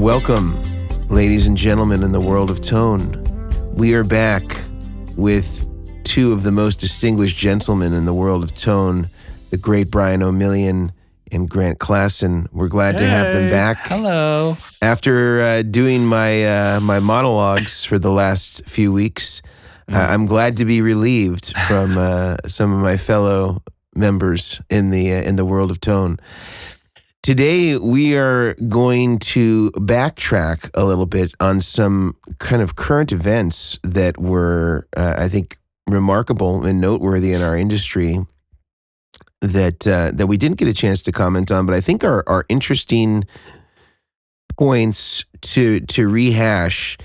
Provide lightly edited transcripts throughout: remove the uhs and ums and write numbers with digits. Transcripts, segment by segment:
Welcome, ladies and gentlemen, in the world of tone. We are back with two of the most distinguished gentlemen in the world of tone, the great Brian Omilion and Grant Klassen. We're glad to have them back. Hello. After doing my monologues for the last few weeks, I'm glad to be relieved from some of my fellow members in the world of tone. Today, we are going to backtrack a little bit on some kind of current events that were, I think, remarkable and noteworthy in our industry that we didn't get a chance to comment on, but I think are interesting points to rehash,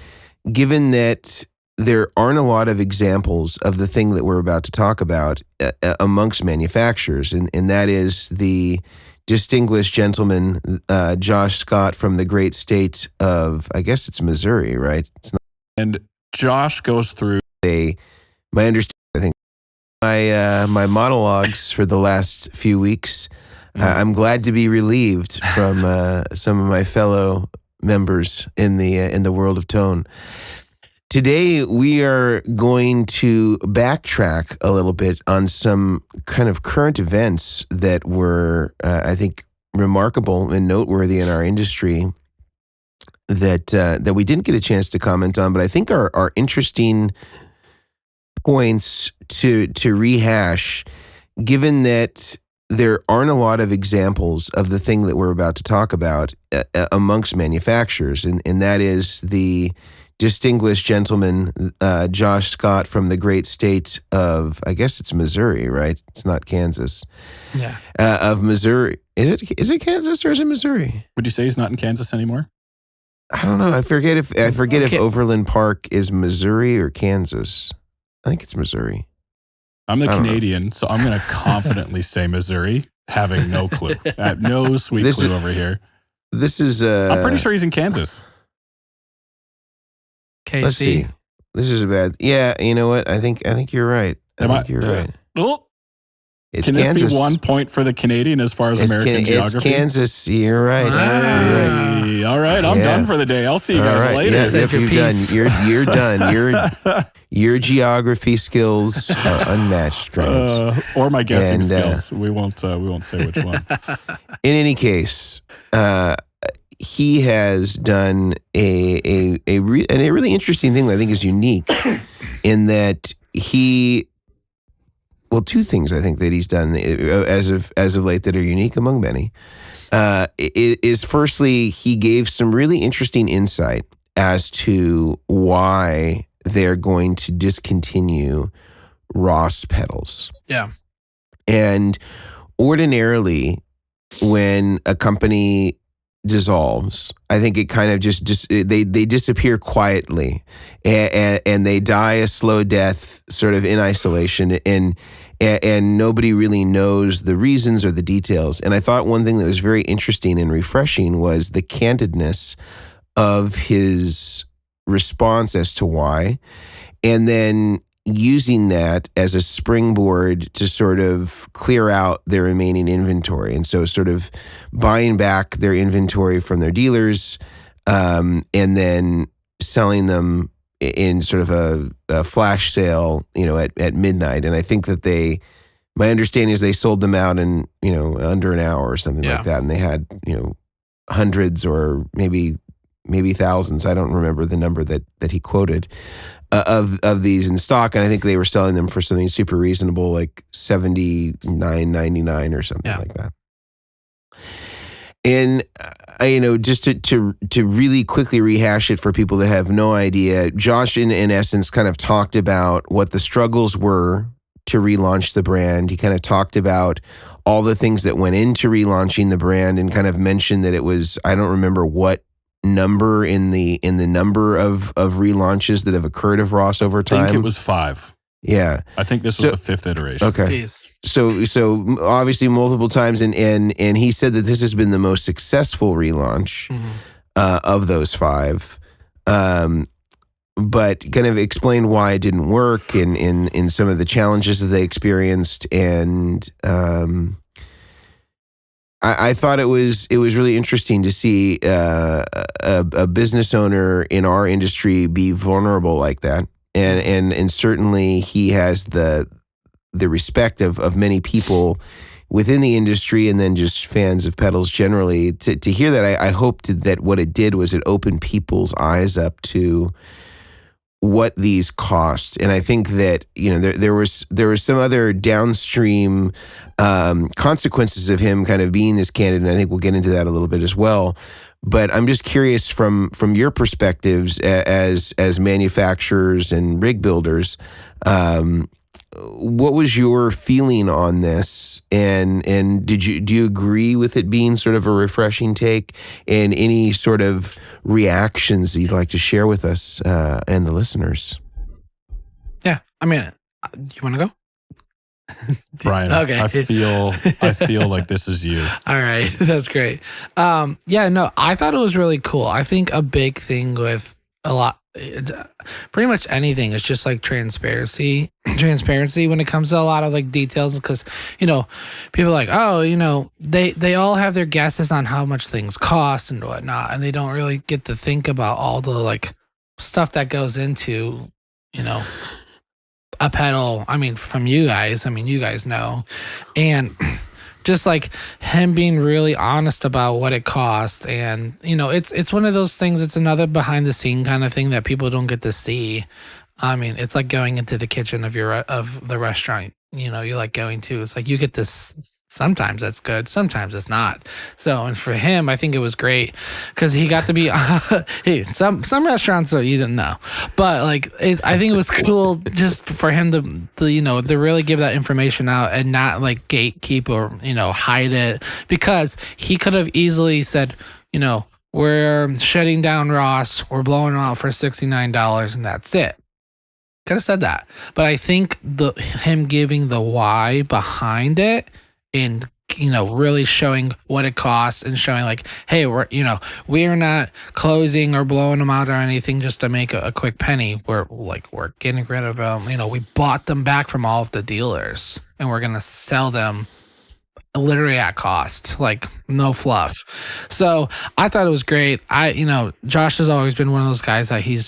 given that there aren't a lot of examples of the thing that we're about to talk about amongst manufacturers, and that is the distinguished gentleman, Josh Scott from the great state of, I guess it's Missouri, right? It's not. And Josh goes through my understanding, I think, my monologues for the last few weeks. I'm glad to be relieved from some of my fellow members in the world of tone. Today, we are going to backtrack a little bit on some kind of current events that were, I think, remarkable and noteworthy in our industry that we didn't get a chance to comment on, but I think are interesting points to rehash, given that there aren't a lot of examples of the thing that we're about to talk about amongst manufacturers, and that is the distinguished gentleman, Josh Scott from the great state of, I guess it's Missouri, right? It's not Kansas. Yeah. Of Missouri. Is it Kansas or is it Missouri? Would you say he's not in Kansas anymore? I don't know. I forget if Overland Park is Missouri or Kansas. I think it's Missouri. I'm the Canadian, so I'm going to confidently say Missouri, having no clue. No sweet clue over here. This is I'm pretty sure he's in Kansas. KC. Let's see. This is a bad. Yeah, you know what? I think you're right. I think you're right. Oh, It's can Kansas. this be 1 point for the Canadian as far as American geography? It's Kansas. You're right. Hey, all right, I'm done for the day. I'll see you guys later. Yeah, you're done. You're done. Your geography skills are unmatched, Grant. Or my guessing skills. We won't say which one. In any case, he has done a really interesting thing that I think is unique in that two things I think that he's done as of late that are unique among many is firstly, he gave some really interesting insight as to why they're going to discontinue Ross pedals. Yeah. And ordinarily, when a company dissolves, I think it kind of just they disappear quietly and they die a slow death sort of in isolation and nobody really knows the reasons or the details. And I thought one thing that was very interesting and refreshing was the candidness of his response as to why, and then using that as a springboard to sort of clear out their remaining inventory. And so sort of buying back their inventory from their dealers and then selling them in sort of a flash sale, at midnight. And I think that my understanding is they sold them out in, under an hour or something like that. And they had, hundreds or maybe thousands. I don't remember the number that he quoted of these in stock, and I think they were selling them for something super reasonable, like $79.99 or something like that. And just to really quickly rehash it for people that have no idea, Josh in essence kind of talked about what the struggles were to relaunch the brand. He kind of talked about all the things that went into relaunching the brand, and kind of mentioned that it was, I don't remember what number in the number of relaunches that have occurred of Ross over time. I think it was 5. Yeah. I think this was the 5th iteration. Okay. So obviously multiple times, and he said that this has been the most successful relaunch of those 5. But kind of explained why it didn't work and in some of the challenges that they experienced, and I thought it was really interesting to see a business owner in our industry be vulnerable like that, and certainly he has the respect of many people within the industry, and then just fans of pedals generally. To hear that, I hoped that what it did was it opened people's eyes up to what these cost. And I think that, there was some other downstream consequences of him kind of being this candidate, and I think we'll get into that a little bit as well. But I'm just curious from your perspectives as manufacturers and rig builders, what was your feeling on this? And do you agree with it being sort of a refreshing take, and any sort of reactions that you'd like to share with us and the listeners? Yeah, I mean, do you want to go? Brian, okay. I feel like this is you. All right, that's great. Yeah, no, I thought it was really cool. I think a big thing with pretty much anything is just like transparency when it comes to a lot of like details, because people are like, oh, they all have their guesses on how much things cost and whatnot, and they don't really get to think about all the like stuff that goes into a pedal. I mean, from you guys know. And just like him being really honest about what it costs. And, it's one of those things, it's another behind the scene kind of thing that people don't get to see. I mean, it's like going into the kitchen of the restaurant, you like going to, it's like you get this. Sometimes that's good, sometimes it's not. So, and for him, I think it was great because he got to be. Hey, some restaurants that you didn't know, but like I think it was cool just for him to really give that information out and not like gatekeep or hide it, because he could have easily said, we're shutting down Ross, we're blowing it out for $69, and that's it. Could have said that, but I think him giving the why behind it, and really showing what it costs, and showing like, hey, we're not closing or blowing them out or anything just to make a quick penny. We're getting rid of them. We bought them back from all of the dealers, and we're gonna sell them literally at cost, like no fluff. So I thought it was great. Josh has always been one of those guys that he's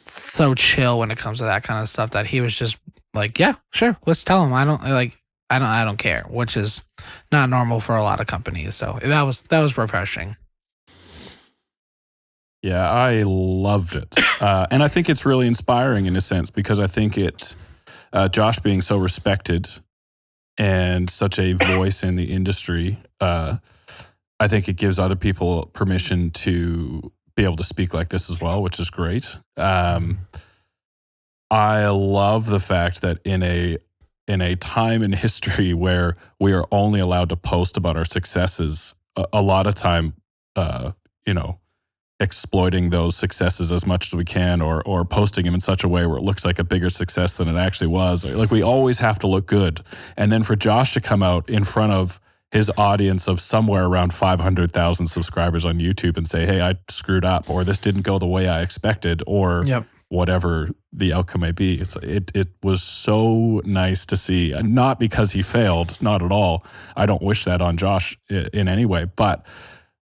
so chill when it comes to that kind of stuff, that he was just like, yeah, sure, let's tell him. I don't care, which is not normal for a lot of companies. So that was refreshing. Yeah, I loved it. And I think it's really inspiring in a sense, because I think Josh being so respected and such a voice in the industry, I think it gives other people permission to be able to speak like this as well, which is great. I love the fact that in a time in history where we are only allowed to post about our successes, a lot of time, exploiting those successes as much as we can, or posting them in such a way where it looks like a bigger success than it actually was. Like, we always have to look good. And then for Josh to come out in front of his audience of somewhere around 500,000 subscribers on YouTube and say, hey, I screwed up, or this didn't go the way I expected, or whatever the outcome may be. It was so nice to see, not because he failed, not at all. I don't wish that on Josh in any way, but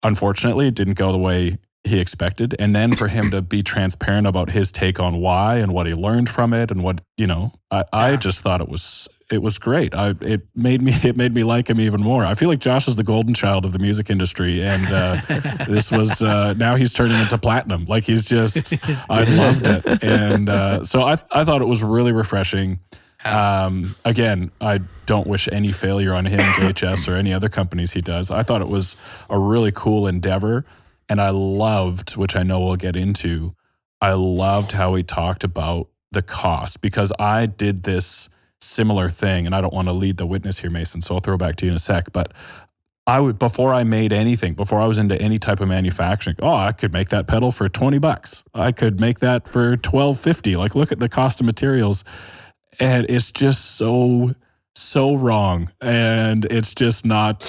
unfortunately it didn't go the way he expected. And then for him to be transparent about his take on why and what he learned from it, and what, I just thought it was great. It made me like him even more. I feel like Josh is the golden child of the music industry, and this was now he's turning into platinum. Like, he's just, I loved it, and so I thought it was really refreshing. Again, I don't wish any failure on him, JHS, or any other companies he does. I thought it was a really cool endeavor, and I loved, which I know we'll get into, I loved how he talked about the cost, because I did this similar thing, and I don't want to lead the witness here, Mason, so I'll throw back to you in a sec, but before I made anything, before I was into any type of manufacturing, I could make that pedal for $20. I could make that for $12.50. Like, look at the cost of materials. And it's just so wrong. And it's just not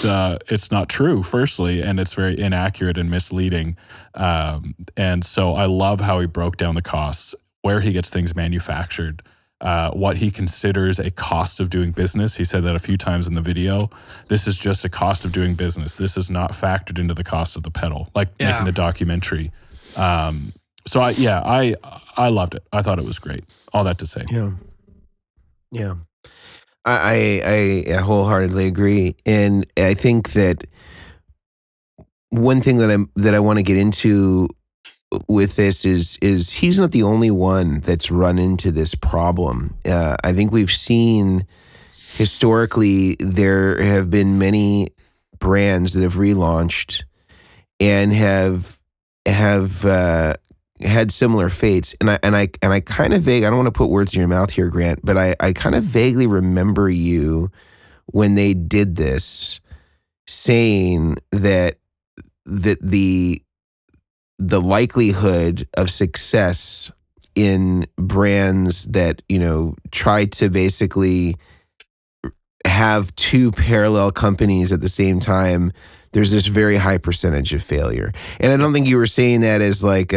true, firstly, and it's very inaccurate and misleading. And so I love how he broke down the costs, where he gets things manufactured. what he considers a cost of doing business. He said that a few times in the video. This is just a cost of doing business. This is not factored into the cost of the pedal, like making the documentary. So I loved it. I thought it was great. All that to say. Yeah. I wholeheartedly agree. And I think that one thing that I want to get into with this is he's not the only one that's run into this problem. I think we've seen historically there have been many brands that have relaunched and have had similar fates. And I kind of I don't want to put words in your mouth here, Grant, but I kind of vaguely remember you when they did this saying that the likelihood of success in brands that, try to basically have two parallel companies at the same time, there's this very high percentage of failure. And I don't think you were saying that as like,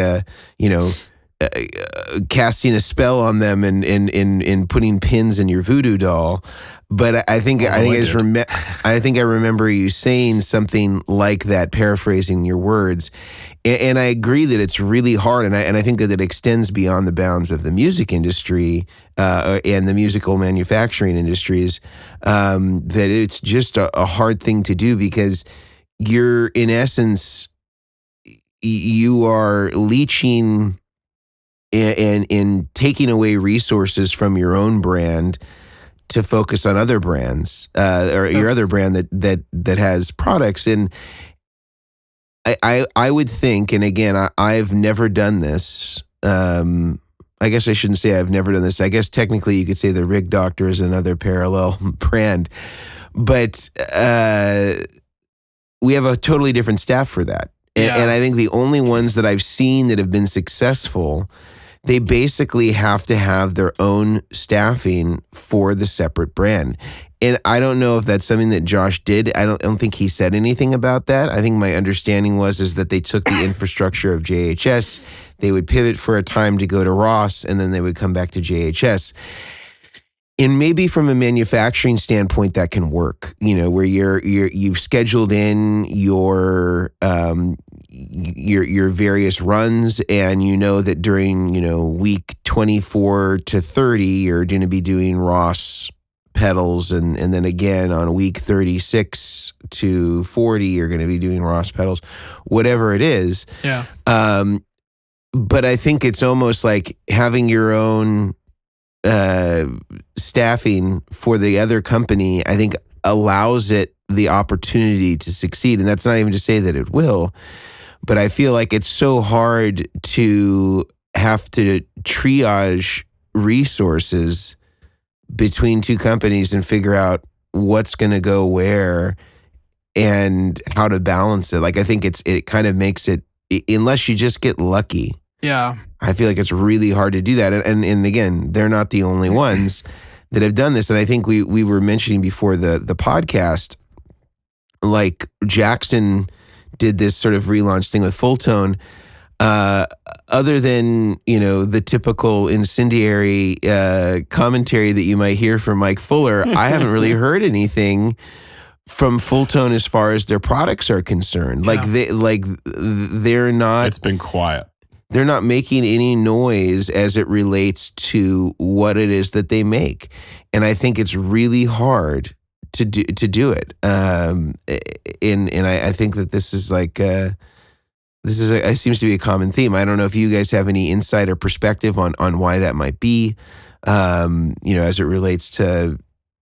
casting a spell on them and putting pins in your voodoo doll. But I think I remember you saying something like that, paraphrasing your words. And I agree that it's really hard, and I think that it extends beyond the bounds of the music industry and the musical manufacturing industries. That it's just a hard thing to do because you're, in essence, you are leeching and taking away resources from your own brand to focus on other brands or your other brand that has products. And I would think, and again, I've never done this. I guess I shouldn't say I've never done this. I guess technically you could say the Rig Doctor is another parallel brand, but we have a totally different staff for that. And I think the only ones that I've seen that have been successful, they basically have to have their own staffing for the separate brand. And I don't know if that's something that Josh did. I don't think he said anything about that. I think my understanding is that they took the infrastructure of JHS, they would pivot for a time to go to Ross, and then they would come back to JHS. And maybe from a manufacturing standpoint, that can work. Where you've scheduled in your various runs, and that during week 24 to 30, you're going to be doing Ross pedals, and then again on week 36 to 40, you're going to be doing Ross pedals, whatever it is. Yeah. But I think it's almost like having your own staffing for the other company, I think allows it the opportunity to succeed. And that's not even to say that it will, but I feel like it's so hard to have to triage resources between two companies and figure out what's going to go where and how to balance it. Like, I think it kind of makes it, unless you just get lucky. Yeah. I feel like it's really hard to do that. And again, they're not the only ones that have done this. And I think we were mentioning before the podcast, like Jackson did this sort of relaunch thing with Full Tone. Other than, the typical incendiary commentary that you might hear from Mike Fuller, I haven't really heard anything from Full Tone as far as their products are concerned. Yeah. They're not. It's been quiet. They're not making any noise as it relates to what it is that they make. And I think it's really hard to do it. And I think that this is like, it seems to be a common theme. I don't know if you guys have any insight or perspective on why that might be, as it relates to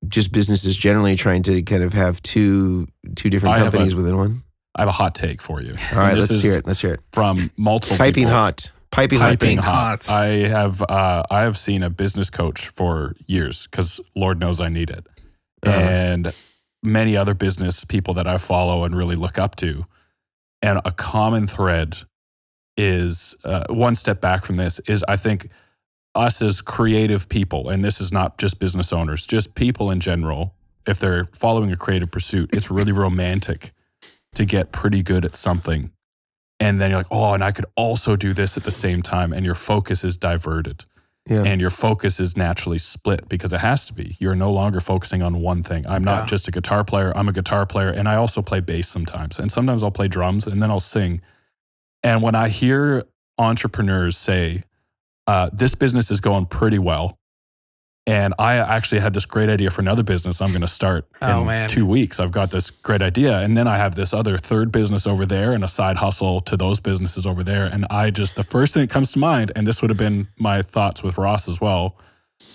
just businesses generally trying to kind of have two different companies within one. I have a hot take for you. All right, let's hear it. From multiple Piping people. Piping hot. I have seen a business coach for years because Lord knows I need it. And many other business people that I follow and really look up to. And a common thread is, one step back from this, is I think us as creative people, and this is not just business owners, just people in general, if they're following a creative pursuit, it's really romantic to get pretty good at something. And then you're like, oh, and I could also do this at the same time. And your focus is diverted. Yeah. And your focus is naturally split because it has to be. You're no longer focusing on one thing. I'm not just a guitar player. I'm a guitar player, and I also play bass sometimes. And sometimes I'll play drums, and then I'll sing. And when I hear entrepreneurs say, this business is going pretty well, and I actually had this great idea for another business I'm going to start in 2 weeks. I've got this great idea. And then I have this other third business over there and a side hustle to those businesses over there. And the first thing that comes to mind, and this would have been my thoughts with Ross as well,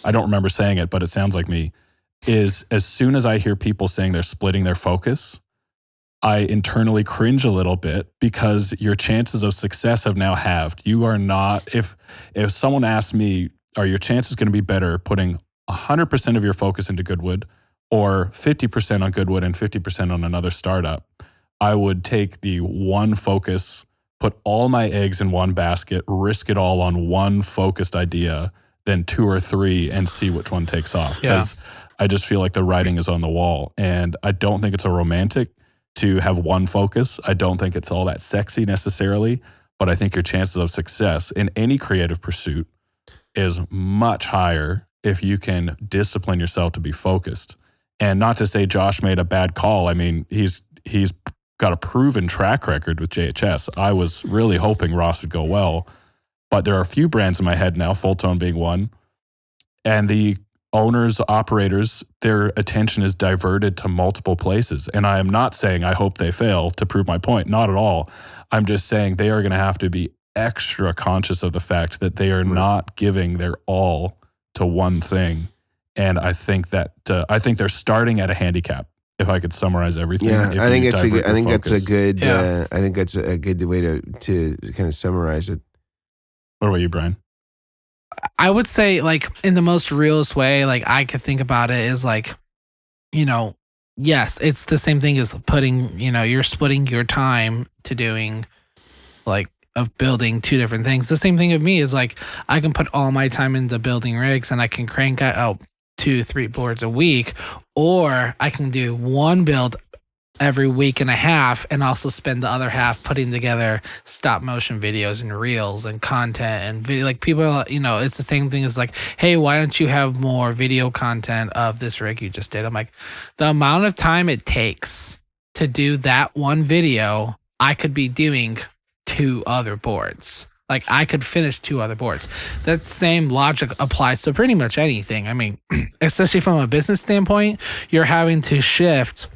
I don't remember saying it, but it sounds like me, is as soon as I hear people saying they're splitting their focus, I internally cringe a little bit because your chances of success have now halved. You are not, if someone asks me, are your chances going to be better putting 100% of your focus into Goodwood or 50% on Goodwood and 50% on another startup? I would take the one focus, put all my eggs in one basket, risk it all on one focused idea, then 2 or 3 and see which one takes off. Because I just feel like the writing is on the wall. And I don't think it's a romantic to have one focus. I don't think it's all that sexy necessarily, but I think your chances of success in any creative pursuit is much higher if you can discipline yourself to be focused. And not to say Josh made a bad call. I mean, he's got a proven track record with JHS. I was really hoping Ross would go well, but there are a few brands in my head now, Full Tone being one, and the owners, operators, their attention is diverted to multiple places. And I am not saying I hope they fail to prove my point, not at all. I'm just saying they are going to have to be extra conscious of the fact that they are not giving their all to one thing. And I think that they're starting at a handicap. If I could summarize everything, I think that's a good way to kind of summarize it. What about you, Brian? I would say, like, in the most realist way, like I could think about it is like, yes, it's the same thing as putting, you're splitting your time to doing, like, of building 2 different things. The same thing with me is like, I can put all my time into building rigs and I can crank out 2-3 boards a week, or I can do one build every week and a half and also spend the other half putting together stop motion videos and reels and content and video. Like, people, it's the same thing as like, hey, why don't you have more video content of this rig you just did? I'm like, the amount of time it takes to do that one video, I could be doing 2 other boards. Like, I could finish 2 other boards. That same logic applies to pretty much anything. I mean, especially from a business standpoint, you're having to shift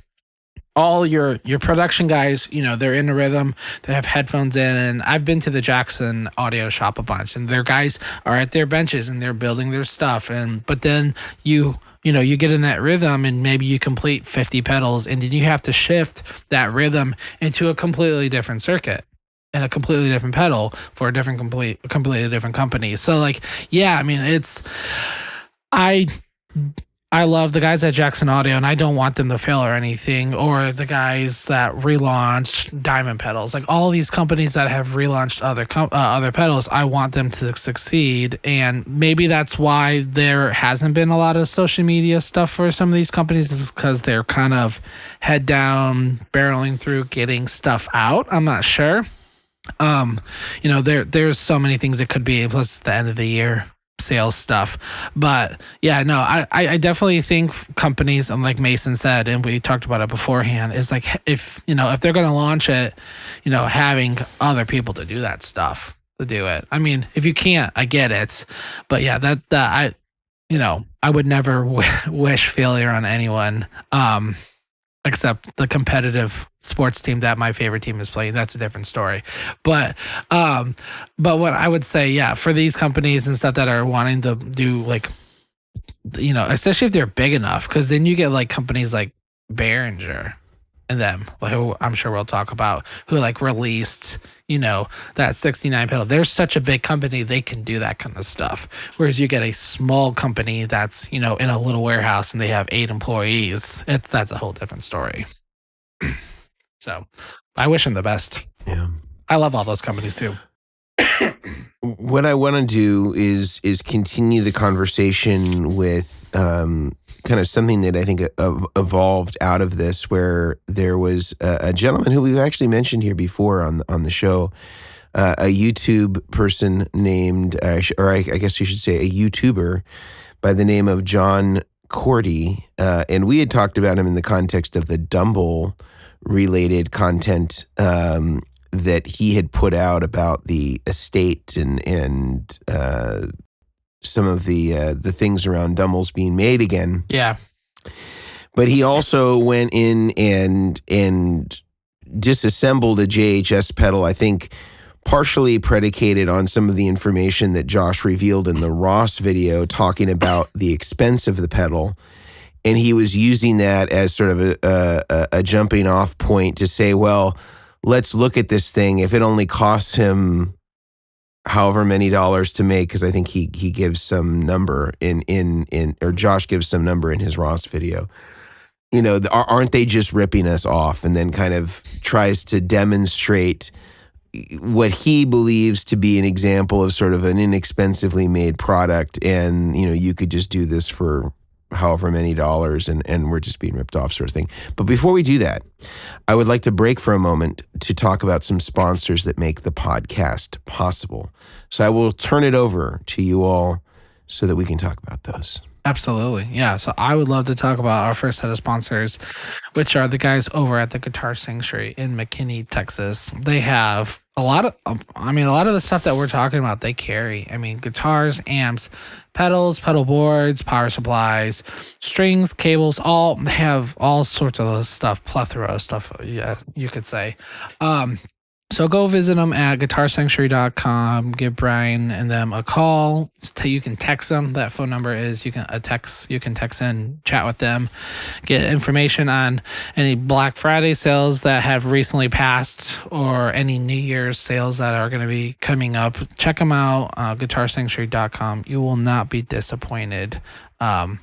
all your production guys, they're in a rhythm, they have headphones in, and I've been to the Jackson audio shop a bunch, and their guys are at their benches and they're building their stuff. But then you get in that rhythm and maybe you complete 50 pedals, and then you have to shift that rhythm into a completely different circuit and a completely different pedal for a completely different company. So like, yeah, I mean, I love the guys at Jackson Audio, and I don't want them to fail or anything, or the guys that relaunched Diamond pedals. Like, all these companies that have relaunched other pedals, I want them to succeed. And maybe that's why there hasn't been a lot of social media stuff for some of these companies, is because they're kind of head down, barreling through getting stuff out. I'm not sure. There's so many things it could be, plus it's the end of the year sales stuff. But yeah, no, I definitely think companies, and like Mason said, and we talked about it beforehand, is like, if they're going to launch it, having other people to do that stuff, to do it. I mean, if you can't, I get it. But yeah, I would never wish failure on anyone, except the competitive sports team that my favorite team is playing. That's a different story. But what I would say, yeah, for these companies and stuff that are wanting to do, like, especially if they're big enough, because then you get like companies like Behringer and them, like, who I'm sure we'll talk about, who like released, that 69 pedal. They're such a big company, they can do that kind of stuff. Whereas you get a small company that's, in a little warehouse and they have 8 employees. That's a whole different story. So I wish them the best. Yeah. I love all those companies too. What I want to do is continue the conversation with kind of something that I think evolved out of this, where there was a gentleman who we've actually mentioned here before on the show, a YouTube person named, or I guess you should say a YouTuber by the name of John Cordy. And we had talked about him in the context of the Dumble related content that he had put out about the estate and some of the things around Dumbles being made again. Yeah. But he also went in and disassembled a JHS pedal, I think partially predicated on some of the information that Josh revealed in the Ross video talking about the expense of the pedal. And he was using that as sort of a jumping off point to say, well, let's look at this thing. If it only costs him however many dollars to make, because I think he gives some number or Josh gives some number in his Ross video. You know, aren't they just ripping us off? And then kind of tries to demonstrate what he believes to be an example of sort of an inexpensively made product. And, you know, you could just do this for however many dollars and we're just being ripped off sort of thing. But before we do that, I would like to break for a moment to talk about some sponsors that make the podcast possible. So I will turn it over to you all so that we can talk about those. Absolutely. Yeah. So I would love to talk about our first set of sponsors, which are the guys over at the Guitar Sanctuary in McKinney, Texas. They have a lot of the stuff that we're talking about, they carry. I mean, guitars, amps, pedals, pedal boards, power supplies, strings, cables, they have all sorts of stuff, plethora of stuff, yeah, you could say. So go visit them at guitarsanctuary.com. Give Brian and them a call. You can text them. That phone number is you can text in, chat with them, get information on any Black Friday sales that have recently passed or any New Year's sales that are going to be coming up. Check them out. Guitarsanctuary.com. You will not be disappointed. And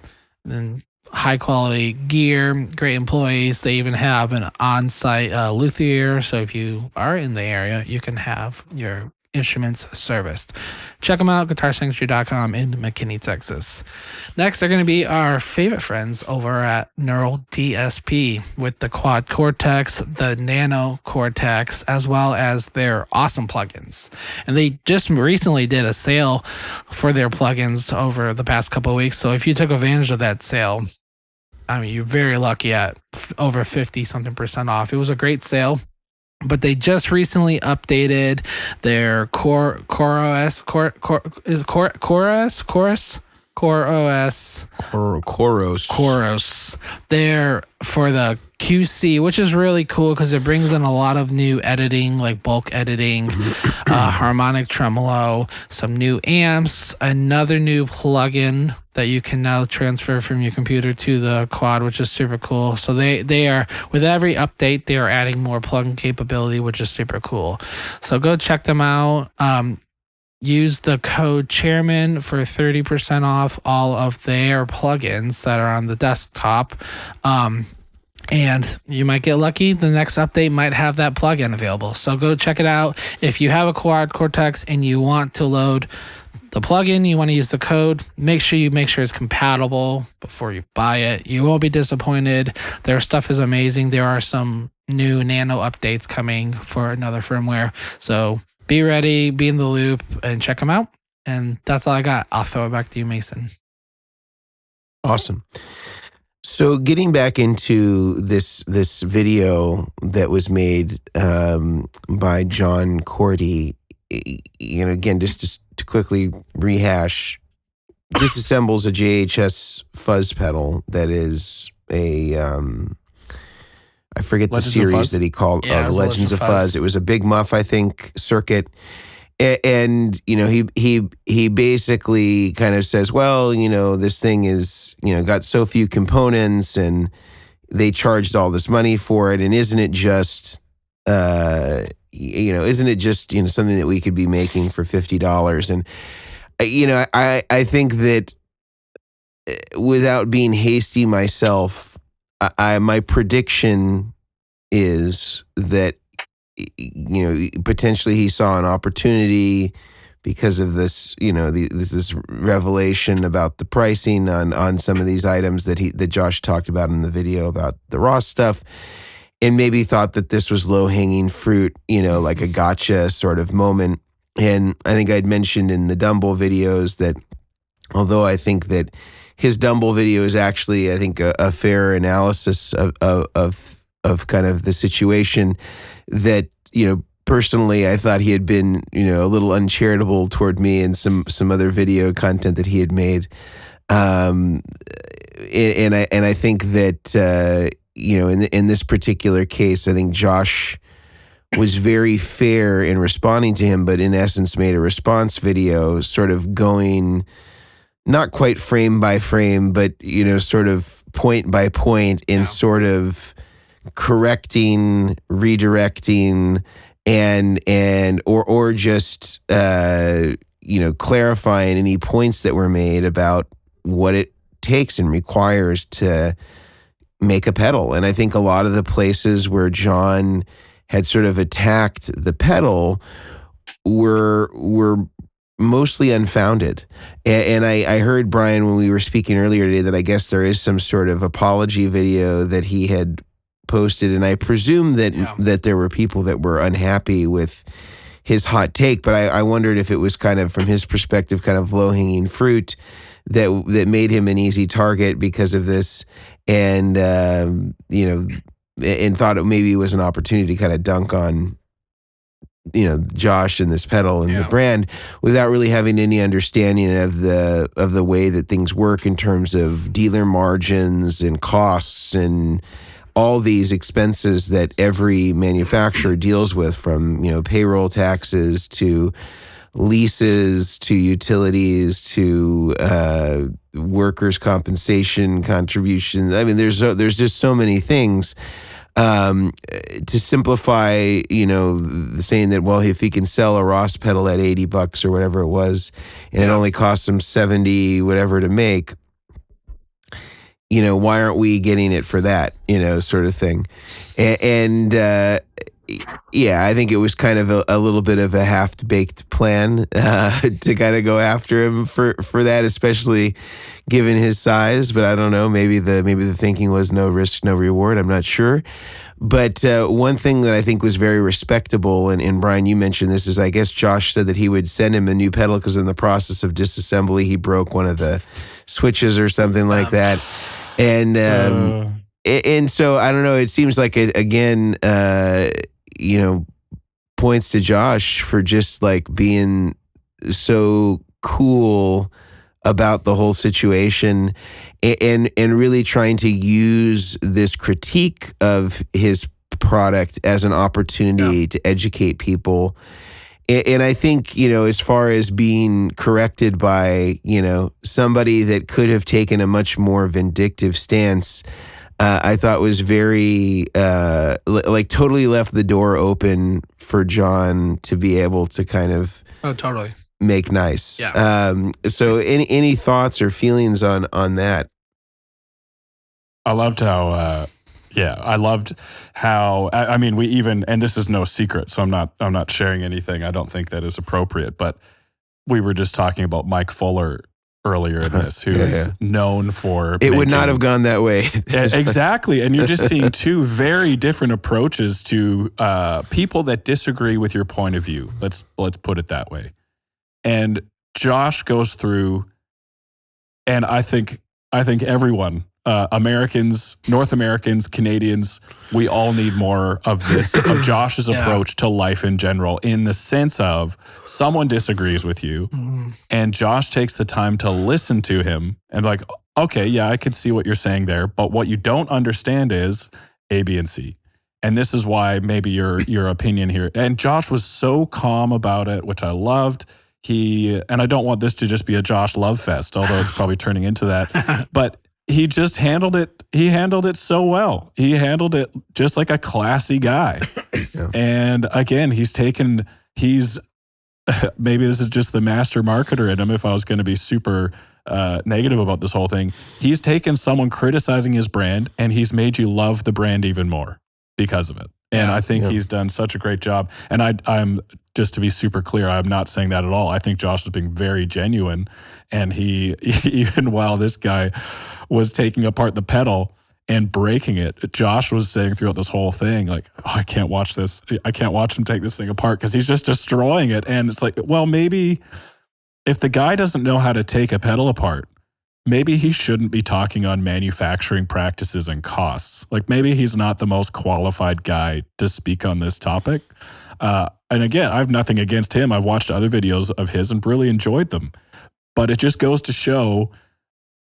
high quality gear, great employees. They even have an on-site luthier. So if you are in the area, you can have your instruments serviced. Check them out, guitarsanctuary.com in McKinney, Texas. Next, they're going to be our favorite friends over at Neural DSP with the Quad Cortex, the Nano Cortex, as well as their awesome plugins. And they just recently did a sale for their plugins over the past couple of weeks. So if you took advantage of that sale, I mean, you're very lucky at over 50-something% off. It was a great sale. But they just recently updated their Core OS. They're for the QC, which is really cool because it brings in a lot of new editing, like bulk editing, harmonic tremolo, some new amps, another new plugin that you can now transfer from your computer to the quad, which is super cool. So they are, with every update, they are adding more plugin capability, which is super cool. So go check them out. Use the code Chairmen for 30% off all of their plugins that are on the desktop. And you might get lucky. The next update might have that plugin available. So go check it out. If you have a Quad Cortex and you want to load the plugin, you want to use the code, make sure it's compatible before you buy it. You won't be disappointed. Their stuff is amazing. There are some new Nano updates coming for another firmware. So be ready, be in the loop, and check them out. And that's all I got. I'll throw it back to you, Mason. Awesome. So getting back into this video that was made by John Cordy, you know, again, just to quickly rehash, disassembles a JHS fuzz pedal that is a I forget the series that he called Legends of Fuzz. It was a big muff, I think, circuit. And, you know, he basically kind of says, well, you know, this thing is, you know, got so few components and they charged all this money for it. And isn't it just, something that we could be making for $50? And, you know, I think that without being hasty myself, my prediction is that, you know, potentially he saw an opportunity because of this, you know, this revelation about the pricing on some of these items that Josh talked about in the video about the Ross stuff. maybe thought that this was low hanging fruit, like a gotcha sort of moment. And I think I'd mentioned in the Dumble videos that although I think that his Dumble video is actually, I think, a fair analysis of kind of the situation, that, personally, I thought he had been, a little uncharitable toward me and some other video content that he had made. And I think that, in this particular case, I think Josh was very fair in responding to him, but in essence made a response video sort of going not quite frame by frame, but, sort of point by point in sort of correcting, redirecting, or just clarifying any points that were made about what it takes and requires to make a pedal. And I think a lot of the places where John had sort of attacked the pedal were mostly unfounded. And I heard, Brian, when we were speaking earlier today, that I guess there is some sort of apology video that he had posted, and I presume that there were people that were unhappy with his hot take, but I wondered if it was kind of, from his perspective, kind of low-hanging fruit that made him an easy target because of this, and and thought it maybe was an opportunity to kind of dunk on Josh and this pedal and the brand without really having any understanding of the way that things work in terms of dealer margins and costs and all these expenses that every manufacturer deals with, from payroll taxes to leases to utilities to workers' compensation contributions. I mean, there's just so many things. To simplify, saying that, well, if he can sell a Ross pedal at $80 or whatever it was, and it only costs him 70 whatever to make, why aren't we getting it for that, sort of thing. And I think it was kind of a little bit of a half-baked plan to kind of go after him for that, especially given his size. But I don't know, maybe the thinking was no risk, no reward. I'm not sure. But one thing that I think was very respectable, and Brian, you mentioned this, is I guess Josh said that he would send him a new pedal because in the process of disassembly, he broke one of the switches or something like that. And so I don't know, it seems like, again, points to Josh for just like being so cool about the whole situation and really trying to use this critique of his product as an opportunity to educate people. And I think, as far as being corrected by, somebody that could have taken a much more vindictive stance, I thought was very, totally left the door open for John to be able to kind of totally make nice. Yeah. So any thoughts or feelings on that? I loved how, I mean, we even, and this is no secret, so I'm not sharing anything I don't think that is appropriate, but we were just talking about Mike Fuller earlier in this, who is known for it would not have gone that way. Exactly. And you're just seeing two very different approaches to people that disagree with your point of view. Let's put it that way. And Josh goes through, and I think everyone, Americans, North Americans, Canadians, we all need more of this, of Josh's approach to life in general, in the sense of someone disagrees with you and Josh takes the time to listen to him and like, okay, yeah, I can see what you're saying there, but what you don't understand is A, B, and C. And this is why maybe your opinion here. And Josh was so calm about it, which I loved. And I don't want this to just be a Josh love fest, although it's probably turning into that, but he just handled it. He handled it so well. He handled it just like a classy guy. And again, he's maybe this is just the master marketer in him. If I was going to be super negative about this whole thing, he's taken someone criticizing his brand and he's made you love the brand even more because of it. And I think he's done such a great job. And I'm just to be super clear, I'm not saying that at all. I think Josh is being very genuine. And he, even while this guy was taking apart the pedal and breaking it. Josh was saying throughout this whole thing, like, oh, I can't watch this. I can't watch him take this thing apart because he's just destroying it. And it's like, well, maybe if the guy doesn't know how to take a pedal apart, maybe he shouldn't be talking on manufacturing practices and costs. Like maybe he's not the most qualified guy to speak on this topic. And again, I have nothing against him. I've watched other videos of his and really enjoyed them. But it just goes to show,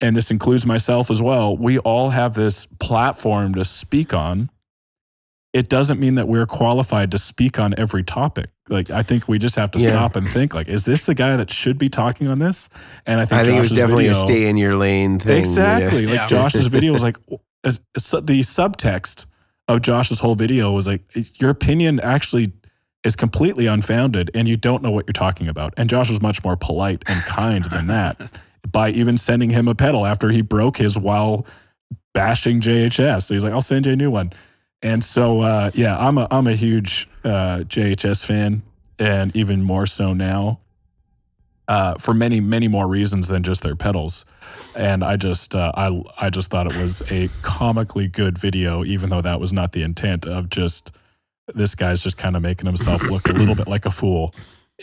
and this includes myself as well, we all have this platform to speak on. It doesn't mean that we're qualified to speak on every topic. Like, I think we just have to stop and think, like, is this the guy that should be talking on this? And I think it was definitely video, a stay in your lane thing. Exactly. Like Josh's video was like, the subtext of Josh's whole video was like, your opinion actually is completely unfounded and you don't know what you're talking about. And Josh was much more polite and kind than that by even sending him a pedal after he broke his while bashing JHS. So he's like, I'll send you a new one. And so, I'm a huge JHS fan, and even more so now for many, many more reasons than just their pedals. And I just thought it was a comically good video, even though that was not the intent of just this guy's just kind of making himself look a little bit like a fool.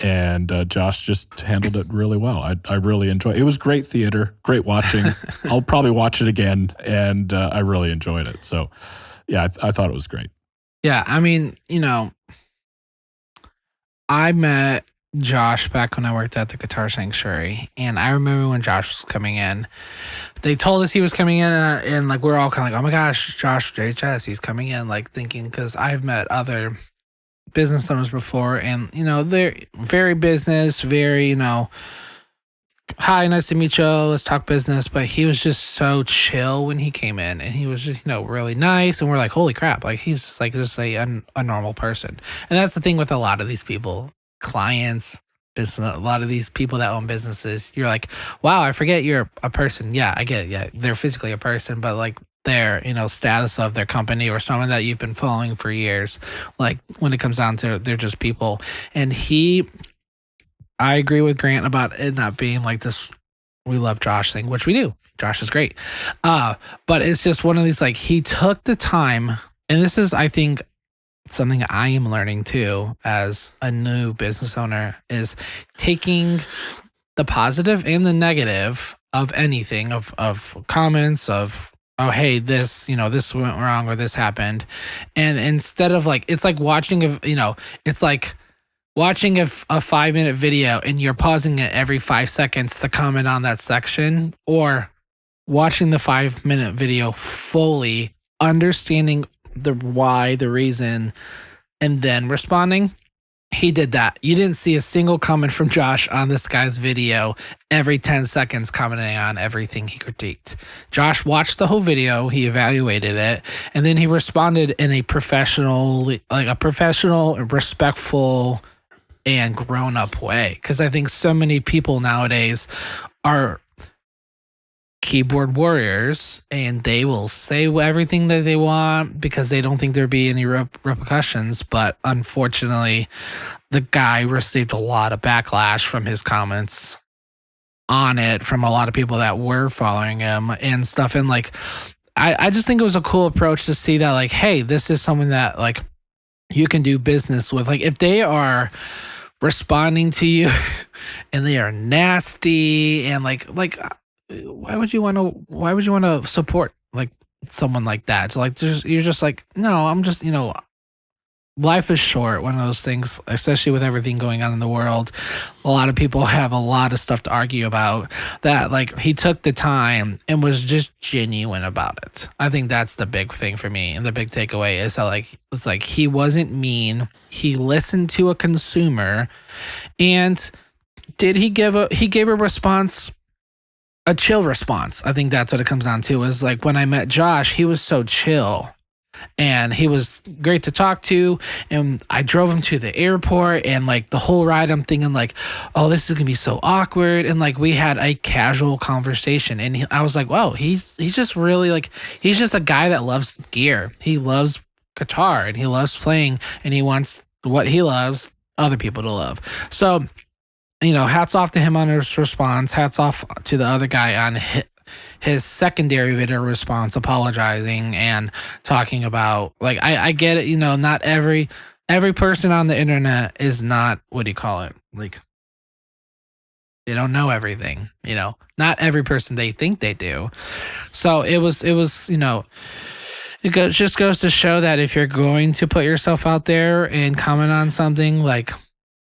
And Josh just handled it really well. I really enjoyed it. It was great theater, great watching. I'll probably watch it again, and I really enjoyed it. So, yeah, I thought it was great. Yeah, I mean, I met Josh back when I worked at the Guitar Sanctuary, and I remember when Josh was coming in, they told us he was coming in, and like we're all kind of like, oh my gosh, Josh JHS, he's coming in, like thinking, because I've met other business owners before, and they're very business, very hi, nice to meet you, let's talk business. But he was just so chill when he came in, and he was just really nice, and we're like, holy crap, like he's just like a normal person. And that's the thing with a lot of these people, clients, business, a lot of these people that own businesses, you're like, wow, I forget you're a person. Yeah, I get it. Yeah, they're physically a person, but like their status of their company or someone that you've been following for years, like when it comes down to, they're just people. And I agree with Grant about it not being like this we love Josh thing, which we do. Josh is great. But it's just one of these, like, he took the time, and this is, I think, something I am learning too as a new business owner, is taking the positive and the negative of anything, of comments, of, oh, hey, this, this went wrong or this happened. And instead of like, it's like watching, it's like watching a 5-minute video and you're pausing it every 5 seconds to comment on that section, or watching the 5-minute video fully, understanding the why, the reason, and then responding. He did that. You didn't see a single comment from Josh on this guy's video every 10 seconds commenting on everything he critiqued. Josh watched the whole video, he evaluated it, and then he responded in a professional, respectful, and grown-up way. Because I think so many people nowadays are keyboard warriors, and they will say everything that they want because they don't think there'd be any repercussions. But unfortunately, the guy received a lot of backlash from his comments on it, from a lot of people that were following him and stuff. And like, I just think it was a cool approach to see that, like, hey, this is something that like you can do business with. Like, if they are responding to you and they are nasty and like why would you want to support like someone like that? So like, you're just like, no, I'm just, life is short. One of those things, especially with everything going on in the world, a lot of people have a lot of stuff to argue about. That, like, he took the time and was just genuine about it. I think that's the big thing for me, and the big takeaway is that, like, it's like he wasn't mean. He listened to a consumer, and he gave a response, a chill response. I think that's what it comes down to. Is like, when I met Josh, he was so chill. And he was great to talk to, and I drove him to the airport, and like the whole ride I'm thinking like, oh, this is gonna be so awkward, and like we had a casual conversation, and I was like, wow, he's just really like, he's just a guy that loves gear, he loves guitar, and he loves playing, and he wants what he loves other people to love. So hats off to him on his response, hats off to the other guy on his secondary video response apologizing and talking about, like, I get it, not every person on the internet is not, what do you call it? Like, they don't know everything, not every person they think they do. So it was, just goes to show that if you're going to put yourself out there and comment on something, like,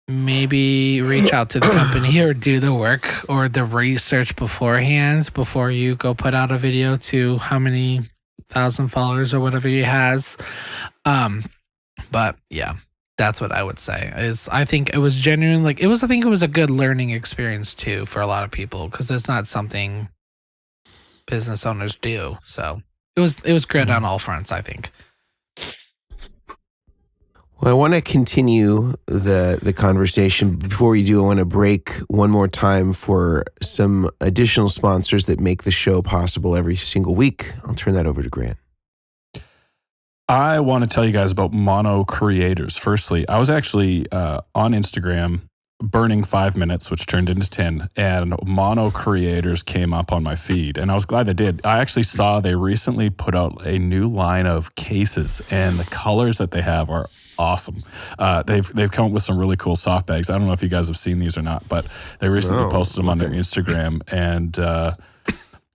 maybe reach out to the company or do the work or the research beforehand before you go put out a video to how many 1,000 followers or whatever he has. But yeah, that's what I would say. Is I think it was genuine. Like, I think it was a good learning experience too for a lot of people, because it's not something business owners do. So it was good on all fronts, I think. Well, I want to continue the conversation. Before we do, I want to break one more time for some additional sponsors that make the show possible every single week. I'll turn that over to Grant. I want to tell you guys about Mono Creators. Firstly, I was actually on Instagram burning 5 minutes, which turned into 10, and Mono Creators came up on my feed, and I was glad they did. I actually saw they recently put out a new line of cases, and the colors that they have are awesome. They've come up with some really cool soft bags. I don't know if you guys have seen these or not, but they recently posted them on their Instagram, and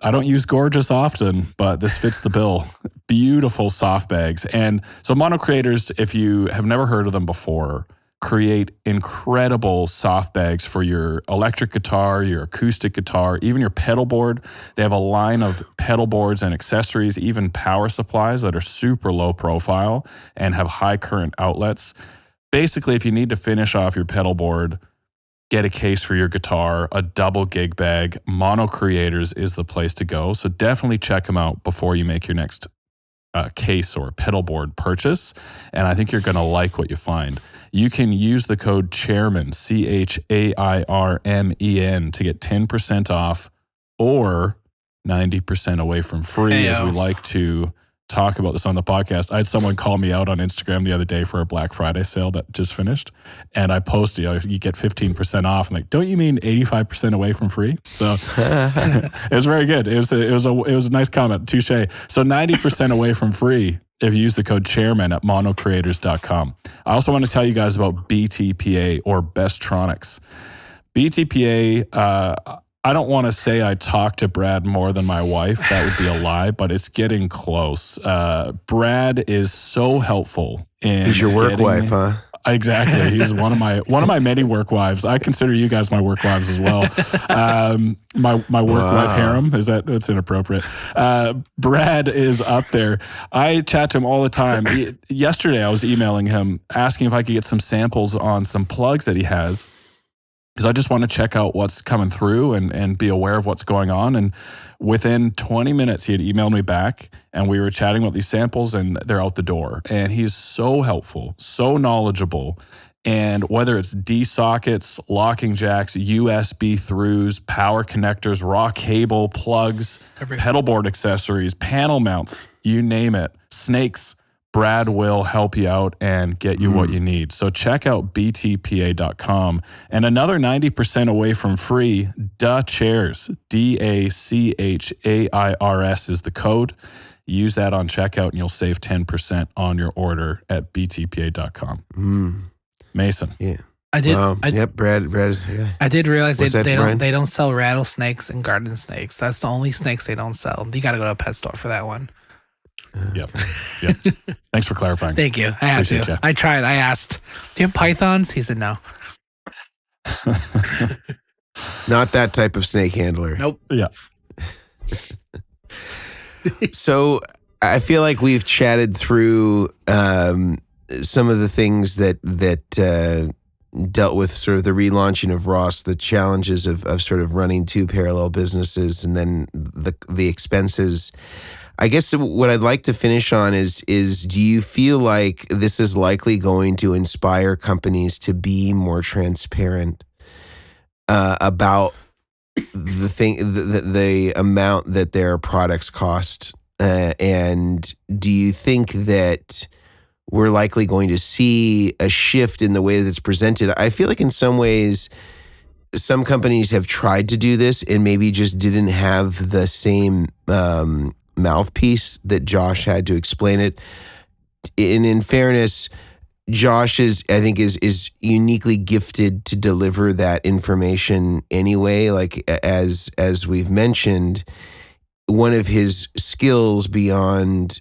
I don't use Gorgeous often, but this fits the bill. Beautiful soft bags. And so Mono Creators, if you have never heard of them before, create incredible soft bags for your electric guitar, your acoustic guitar, even your pedal board. They have a line of pedal boards and accessories, even power supplies that are super low profile and have high current outlets. Basically, if you need to finish off your pedal board, get a case for your guitar, a double gig bag, Mono Creators is the place to go. So definitely check them out before you make your next case or pedal board purchase. And I think you're going to like what you find. You can use the code Chairmen, CHAIRMEN, to get 10% off or 90% away from free, as we like to talk about this on the podcast. I had someone call me out on Instagram the other day for a Black Friday sale that just finished. And I posted, you get 15% off. I'm like, don't you mean 85% away from free? So it was very good. It was a nice comment. Touche. So 90% away from free if you use the code Chairman at monocreators.com. I also want to tell you guys about BTPA, or Bestronics. BTPA, I don't want to say I talk to Brad more than my wife. That would be a lie, but it's getting close. Brad is so helpful in He's your work wife, huh? Exactly. He's one of my many work wives. I consider you guys my work wives as well. My work wife harem, that's inappropriate. Brad is up there. I chat to him all the time. Yesterday I was emailing him asking if I could get some samples on some plugs that he has, because I just want to check out what's coming through and be aware of what's going on. And within 20 minutes, he had emailed me back, and we were chatting about these samples, and they're out the door. And he's so helpful, so knowledgeable. And whether it's D sockets, locking jacks, USB throughs, power connectors, raw cable, plugs, pedal board accessories, panel mounts, you name it, snakes, Brad will help you out and get you what you need. So check out btpa.com. And another 90% away from free, Chairs, DACHAIRS is the code. Use that on checkout and you'll save 10% on your order at btpa.com. Mason. Yeah. I did. Brad's. Yeah. I did realize they don't sell rattlesnakes and garden snakes. That's the only snakes they don't sell. You got to go to a pet store for that one. Yep. Thanks for clarifying. Thank you. I had to. You. I tried. I asked, do you have pythons? He said no. Not that type of snake handler. Nope. Yeah. So I feel like we've chatted through some of the things that dealt with sort of the relaunching of Ross, the challenges of sort of running two parallel businesses, and then the expenses. I guess what I'd like to finish on is do you feel like this is likely going to inspire companies to be more transparent about the amount that their products cost? And do you think that we're likely going to see a shift in the way that it's presented? I feel like in some ways some companies have tried to do this and maybe just didn't have the same mouthpiece that Josh had to explain it. And in fairness, Josh I think is uniquely gifted to deliver that information anyway. Like as we've mentioned, one of his skills beyond,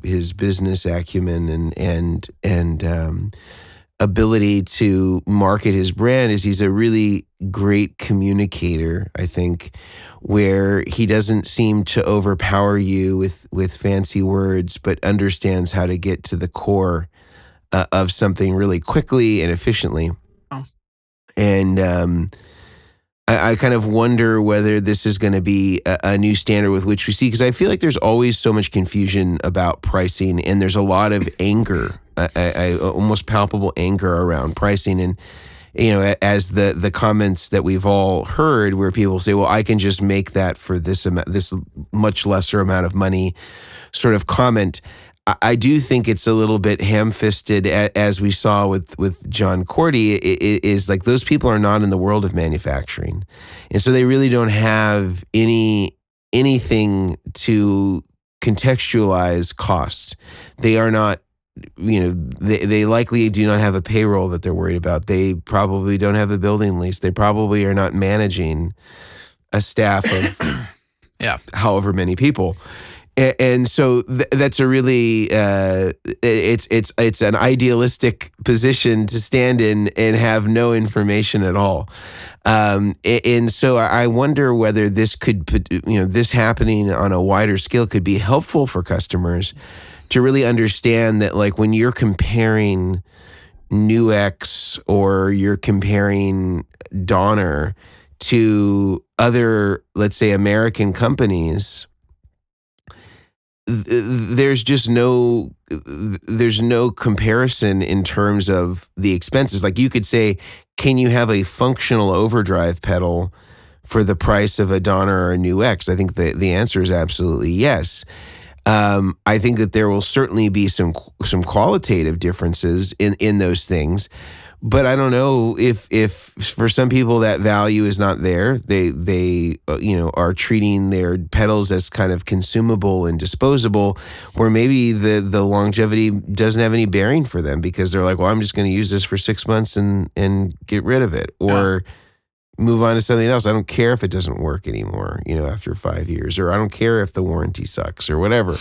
his business acumen and ability to market his brand is he's a really great communicator, I think, where he doesn't seem to overpower you with fancy words, but understands how to get to the core of something really quickly and efficiently. Oh. And I kind of wonder whether this is going to be a new standard with which we see, because I feel like there's always so much confusion about pricing, and there's a lot of anger, almost palpable anger around pricing. And, as the comments that we've all heard where people say, well, I can just make that for this much lesser amount of money sort of comment. I do think it's a little bit ham-fisted, as we saw with John Cordy. It is like those people are not in the world of manufacturing, and so they really don't have anything to contextualize costs. They are not, they likely do not have a payroll that they're worried about. They probably don't have a building lease. They probably are not managing a staff of however many people. And so that's a really it's an idealistic position to stand in and have no information at all. And so I wonder whether this could, this happening on a wider scale could be helpful for customers to really understand that, like, when you're comparing Nuix or you're comparing Donner to other, let's say, American companies, there's no comparison in terms of the expenses. Like, you could say, can you have a functional overdrive pedal for the price of a Donner or a Nuix? I think the answer is absolutely yes. I think that there will certainly be some qualitative differences in those things. But I don't know if for some people that value is not there. They are treating their pedals as kind of consumable and disposable, where maybe the longevity doesn't have any bearing for them because they're like, well, I'm just going to use this for 6 months and get rid of it, or move on to something else. I don't care if it doesn't work anymore, after 5 years, or I don't care if the warranty sucks or whatever.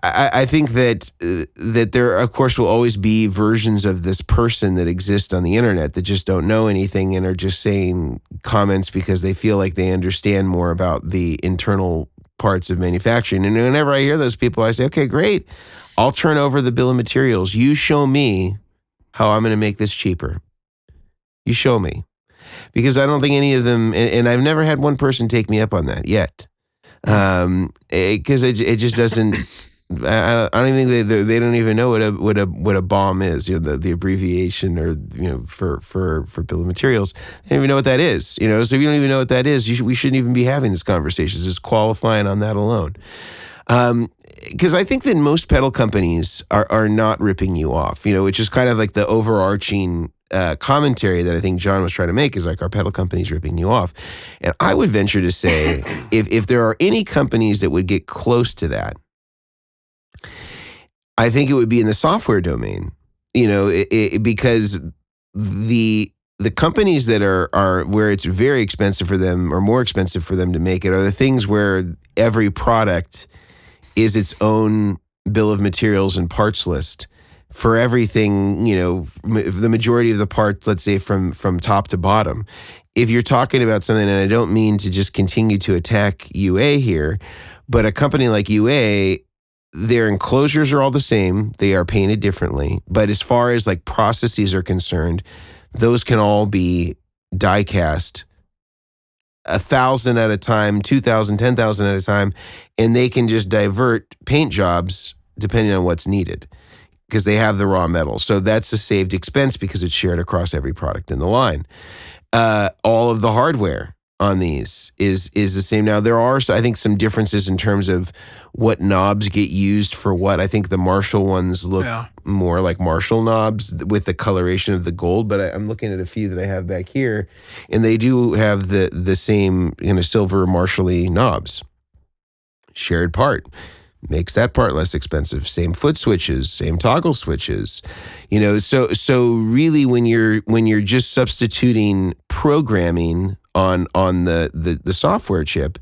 I think that there, of course, will always be versions of this person that exist on the internet that just don't know anything and are just saying comments because they feel like they understand more about the internal parts of manufacturing. And whenever I hear those people, I say, okay, great. I'll turn over the bill of materials. You show me how I'm going to make this cheaper. You show me. Because I don't think any of them, and I've never had one person take me up on that yet. Because it just doesn't... I don't even think they don't even know what a BOM is, the abbreviation, or for bill of materials. They don't even know what that is, So if you don't even know what that is, we shouldn't even be having this conversation. It's qualifying on that alone. Because I think that most pedal companies are not ripping you off, which is kind of like the overarching commentary that I think John was trying to make, is like, our pedal companies ripping you off. And I would venture to say, if there are any companies that would get close to that, I think it would be in the software domain, because the companies that are where it's very expensive for them, or more expensive for them to make it, are the things where every product is its own bill of materials and parts list for everything, the majority of the parts, let's say from top to bottom. If you're talking about something, and I don't mean to just continue to attack UA here, but a company like UA, their enclosures are all the same. They are painted differently. But as far as like processes are concerned, those can all be die cast 1,000 at a time, 2,000, 10,000 at a time, and they can just divert paint jobs depending on what's needed because they have the raw metal. So that's a saved expense because it's shared across every product in the line. All of the hardware on these is the same. Now there are, I think, some differences in terms of what knobs get used for what. I think the Marshall ones look more like Marshall knobs with the coloration of the gold, but I'm looking at a few that I have back here, and they do have the same silver Marshall-y knobs. Shared part makes that part less expensive. Same foot switches, same toggle switches. So really when you're just substituting programming on the software chip,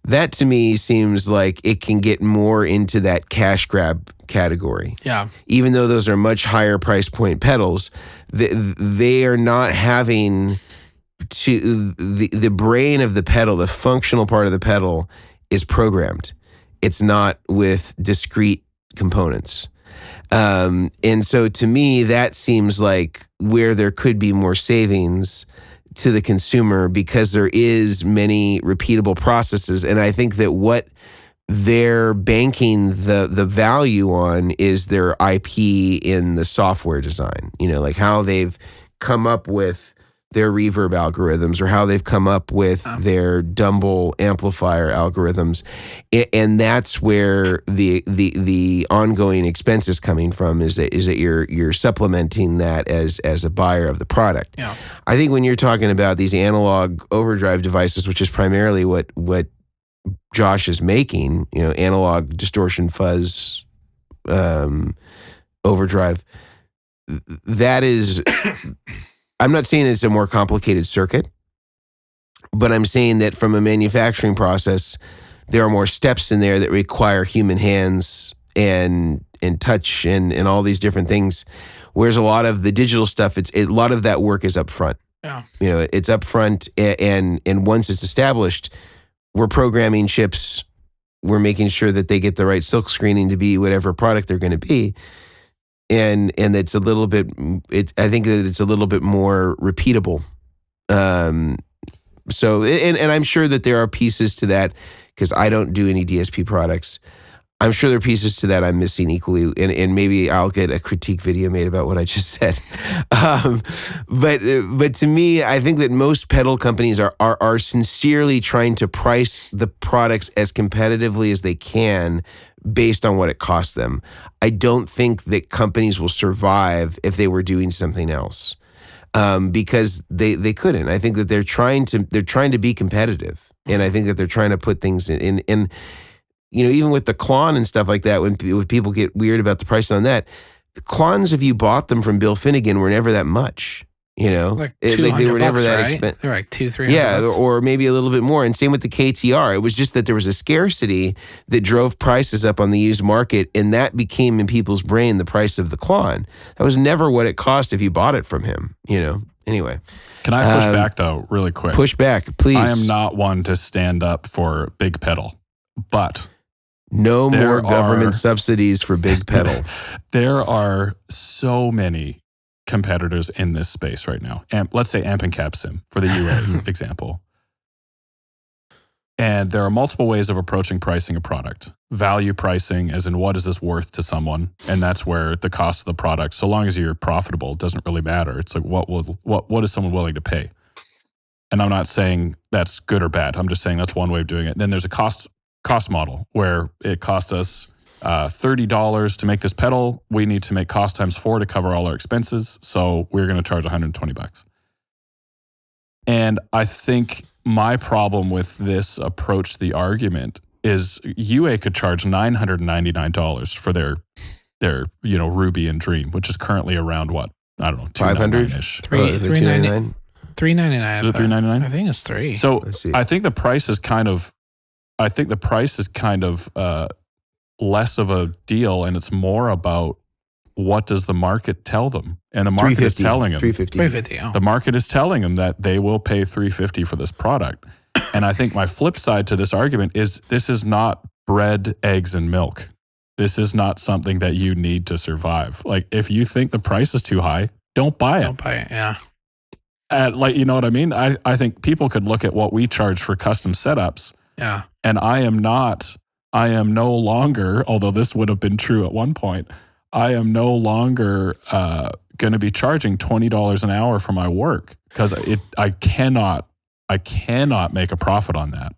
that to me seems like it can get more into that cash grab category. Yeah. Even though those are much higher price point pedals, they are not having to the brain of the pedal, the functional part of the pedal is programmed. It's not with discrete components. And so to me, that seems like where there could be more savings to the consumer because there is many repeatable processes. And I think that what they're banking the value on is their IP in the software design, like how they've come up with their reverb algorithms or how they've come up with their Dumble amplifier algorithms. And that's where the ongoing expense is coming from is that you're supplementing that as a buyer of the product. Yeah. I think when you're talking about these analog overdrive devices, which is primarily what Josh is making, analog distortion fuzz overdrive, that is... I'm not saying it's a more complicated circuit, but I'm saying that from a manufacturing process, there are more steps in there that require human hands and touch and all these different things. Whereas a lot of the digital stuff, a lot of that work is up front. Yeah. It's up front, and once it's established, we're programming chips. We're making sure that they get the right silk screening to be whatever product they're going to be. And it's a little bit. I think that it's a little bit more repeatable. So I'm sure that there are pieces to that because I don't do any DSP products. I'm sure there are pieces to that I'm missing equally, and maybe I'll get a critique video made about what I just said. But to me, I think that most pedal companies are sincerely trying to price the products as competitively as they can based on what it costs them. I don't think that companies will survive if they were doing something else because they couldn't. I think that they're trying to be competitive, and I think that they're trying to put things in even with the Klon and stuff like that, when people get weird about the price on that, the Klons, if you bought them from Bill Finnegan, were never that much. Like they were never that expensive. They're like $200-$300. Yeah, or maybe a little bit more. And same with the KTR. It was just that there was a scarcity that drove prices up on the used market, and that became in people's brain the price of the Klon. That was never what it cost if you bought it from him. Anyway. Can I push back though, really quick? Push back, please. I am not one to stand up for big pedal, but no more government subsidies for big pedal. There are so many competitors in this space right now. Let's say Amp and Cab Sim for the UA example. And there are multiple ways of approaching pricing a product. Value pricing, as in what is this worth to someone? And that's where the cost of the product, so long as you're profitable, it doesn't really matter. It's like what is someone willing to pay? And I'm not saying that's good or bad. I'm just saying that's one way of doing it. Then there's a cost model where it costs us $30 to make this pedal. We need to make cost times 4 to cover all our expenses. So we're going to charge $120. And I think my problem with this approach to the argument is UA could charge $999 for their Ruby and Dream, which is currently around what? I don't know, $500-ish. $399. Is it $399? I think it's $3. So I think the price is kind of less of a deal, and it's more about what does the market tell them, and the market is telling them $350. The market is telling them that they will pay $350 for this product. And I think my flip side to this argument is this is not bread, eggs, and milk. This is not something that you need to survive. Like if you think the price is too high, don't buy it. Don't buy it. Yeah. You know what I mean? I think people could look at what we charge for custom setups. Yeah. And I am no longer, although this would have been true at one point, I am no longer going to be charging $20 an hour for my work because I I cannot make a profit on that.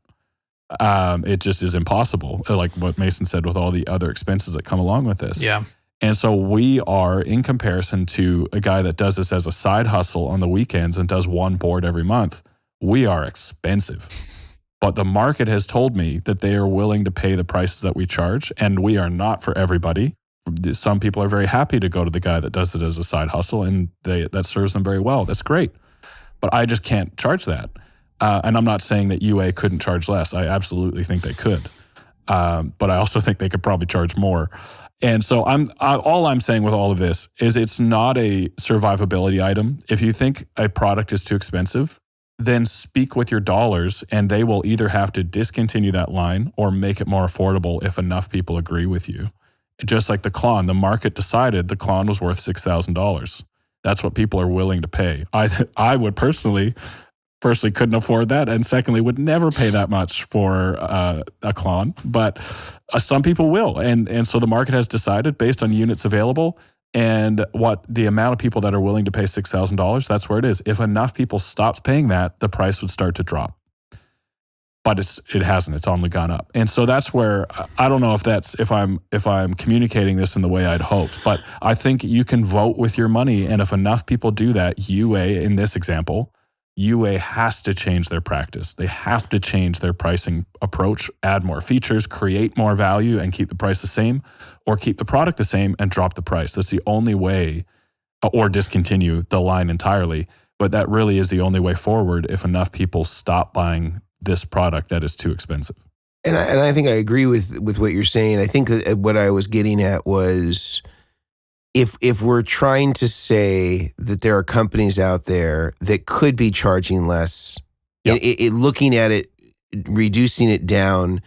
It just is impossible. Like what Mason said, with all the other expenses that come along with this. Yeah. And so we are, in comparison to a guy that does this as a side hustle on the weekends and does one board every month, we are expensive. But the market has told me that they are willing to pay the prices that we charge, and we are not for everybody. Some people are very happy to go to the guy that does it as a side hustle, and that serves them very well. That's great. But I just can't charge that. And I'm not saying that UA couldn't charge less. I absolutely think they could. But I also think they could probably charge more. And so all I'm saying with all of this is it's not a survivability item. If you think a product is too expensive, then speak with your dollars, and they will either have to discontinue that line or make it more affordable if enough people agree with you. Just like the Klon, the market decided the Klon was worth $6,000. That's what people are willing to pay. I would personally couldn't afford that, and secondly would never pay that much for a Klon, but some people will. And so the market has decided based on units available and what the amount of people that are willing to pay $6,000, that's where it is. If enough people stopped paying that, the price would start to drop. But it hasn't. It's only gone up. And so that's where I don't know if I'm communicating this in the way I'd hoped, but I think you can vote with your money, and if enough people do that, UA in this example, UA has to change their practice. They have to change their pricing approach, add more features, create more value, and keep the price the same, or keep the product the same and drop the price. That's the only way, or discontinue the line entirely. But that really is the only way forward if enough people stop buying this product that is too expensive. And I think I agree with what you're saying. I think that what I was getting at was, if we're trying to say that there are companies out there that could be charging less, yep. Looking at it, reducing it down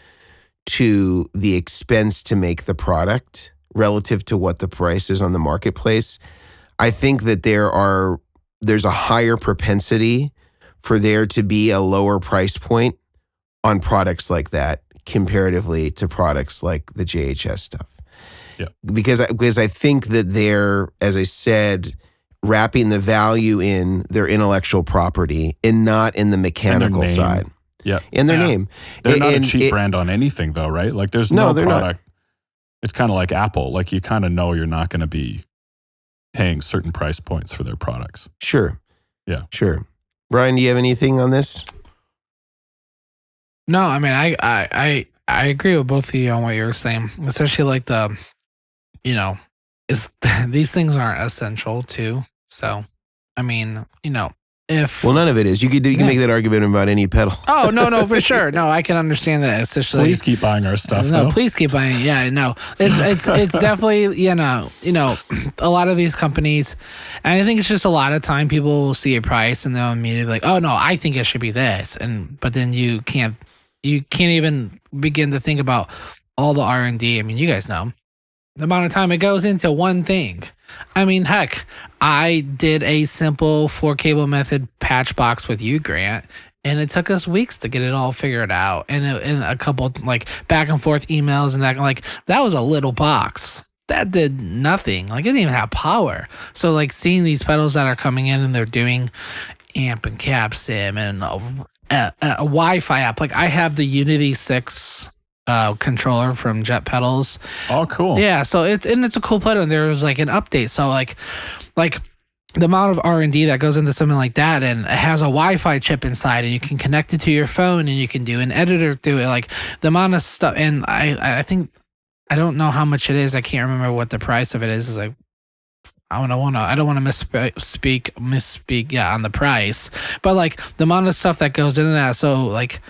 to the expense to make the product relative to what the price is on the marketplace, I think that there's a higher propensity for there to be a lower price point on products like that comparatively to products like the JHS stuff. Yeah. Because I think that they're, as I said, wrapping the value in their intellectual property and not in the mechanical side. Yeah. In their name. They're not a cheap brand on anything though, right? Like there's no product. Not. It's kind of like Apple. Like you kind of know you're not going to be paying certain price points for their products. Sure. Yeah. Sure. Brian, do you have anything on this? No, I mean, I agree with both of you on what you're saying, especially like these things aren't essential too. So, I mean, well, none of it is. You can make that argument about any pedal. Oh, no, for sure. No, I can understand that. Especially, please keep buying our stuff. No, please keep buying. Yeah, no, it's definitely a lot of these companies, and I think it's just a lot of time people will see a price and they'll immediately be like, oh no, I think it should be this, but then you can't even begin to think about all the R&D. I mean, you guys know the amount of time it goes into one thing. I mean, heck, I did a simple 4-cable method patch box with you, Grant, and it took us weeks to get it all figured out. And a couple like back and forth emails and that was a little box. That did nothing. Like it didn't even have power. So like seeing these pedals that are coming in and they're doing amp and cap sim and a Wi-Fi app. Like I have the Unity 6 controller from Jet Pedals. Oh, cool. Yeah, so it's a cool pedal, and there was like an update. So like the amount of R&D that goes into something like that, and it has a Wi-Fi chip inside, and you can connect it to your phone, and you can do an editor through it. Like the amount of stuff, and I think I don't know how much it is. I can't remember what the price of it is. It's like I don't want to misspeak. Yeah, on the price, but like the amount of stuff that goes into that. So like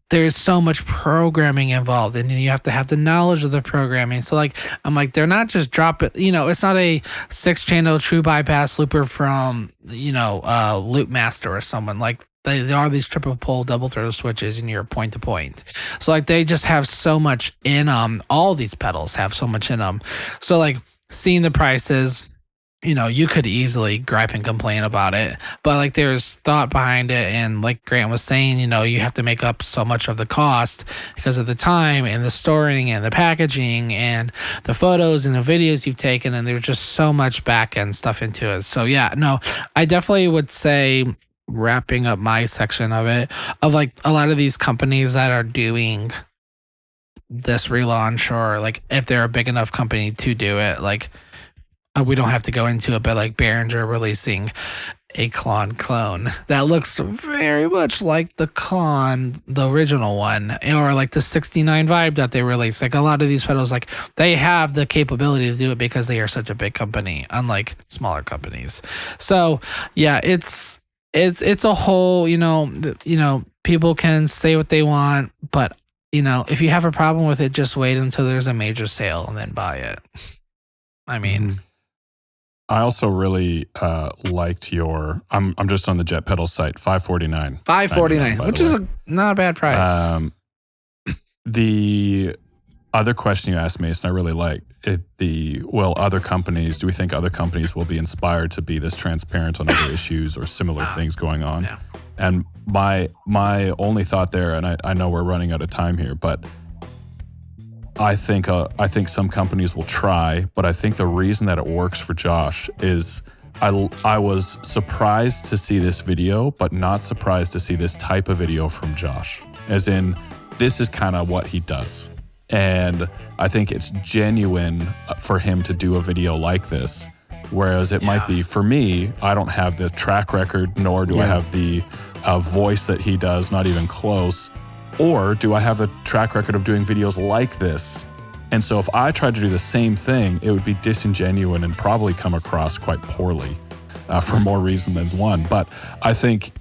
there's so much programming involved, and you have to have the knowledge of the programming. So like I'm like they're not just dropping. It's not a 6-channel true bypass looper from Loop Master or someone like. They are these triple pole double throw switches and you're point to point. So like they just have so much in them. All these pedals have so much in them. So like seeing the prices, you could easily gripe and complain about it, but like there's thought behind it. And like Grant was saying, you have to make up so much of the cost because of the time and the storing and the packaging and the photos and the videos you've taken. And there's just so much back end stuff into it. So yeah, no, I definitely would say wrapping up my section of it, of like a lot of these companies that are doing this relaunch, or like if they're a big enough company to do it, like we don't have to go into it, but like Behringer releasing a clone that looks very much like the original one, or like the 69 Vibe that they released. Like a lot of these pedals, like they have the capability to do it because they are such a big company, unlike smaller companies. So yeah, it's a whole, people can say what they want, but if you have a problem with it, just wait until there's a major sale and then buy it. I mean, I also really liked your. I'm just on the Jet Pedal site. $549, which is not a bad price. The other question you asked, Mason, I really liked it. Other companies. Do we think other companies will be inspired to be this transparent on other issues or similar things going on? Yeah. And my only thought there, and I know we're running out of time here, but I think some companies will try, but I think the reason that it works for Josh is I was surprised to see this video, but not surprised to see this type of video from Josh. As in, this is kind of what he does. And I think it's genuine for him to do a video like this. Whereas it might be, for me, I don't have the track record, nor do I have the voice that he does, not even close. Or do I have a track record of doing videos like this? And so if I tried to do the same thing, it would be disingenuous and probably come across quite poorly for more reason than one. But I think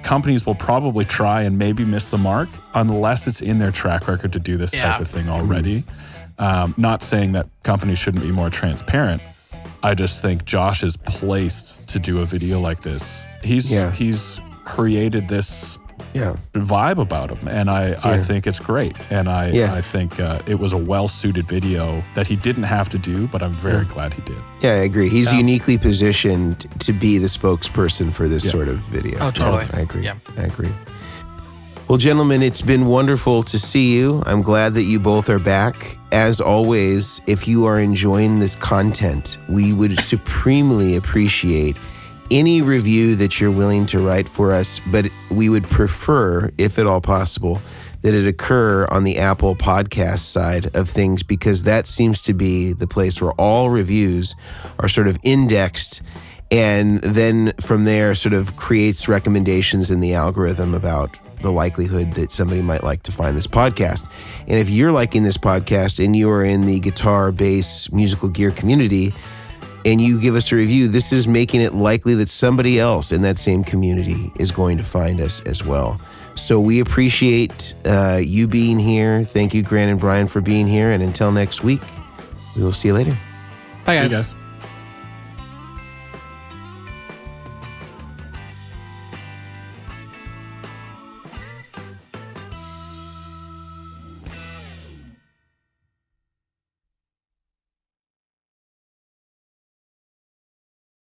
companies will probably try and maybe miss the mark unless it's in their track record to do this type of thing already. Not saying that companies shouldn't be more transparent. I just think Josh is placed to do a video like this. He's created this vibe about him, and I think it's great, and I think it was a well-suited video that he didn't have to do, but I'm very glad he did. Yeah, I agree. He's uniquely positioned to be the spokesperson for this sort of video. Oh, totally. I agree. Yeah. I agree. Well, gentlemen, it's been wonderful to see you. I'm glad that you both are back. As always, if you are enjoying this content, we would supremely appreciate any review that you're willing to write for us, but we would prefer, if at all possible, that it occur on the Apple podcast side of things, because that seems to be the place where all reviews are sort of indexed, and then from there sort of creates recommendations in the algorithm about the likelihood that somebody might like to find this podcast. And if you're liking this podcast and you are in the guitar, bass, musical gear community, and you give us a review, this is making it likely that somebody else in that same community is going to find us as well. So we appreciate you being here. Thank you, Grant and Brian, for being here. And until next week, we will see you later. Bye, guys. See you guys.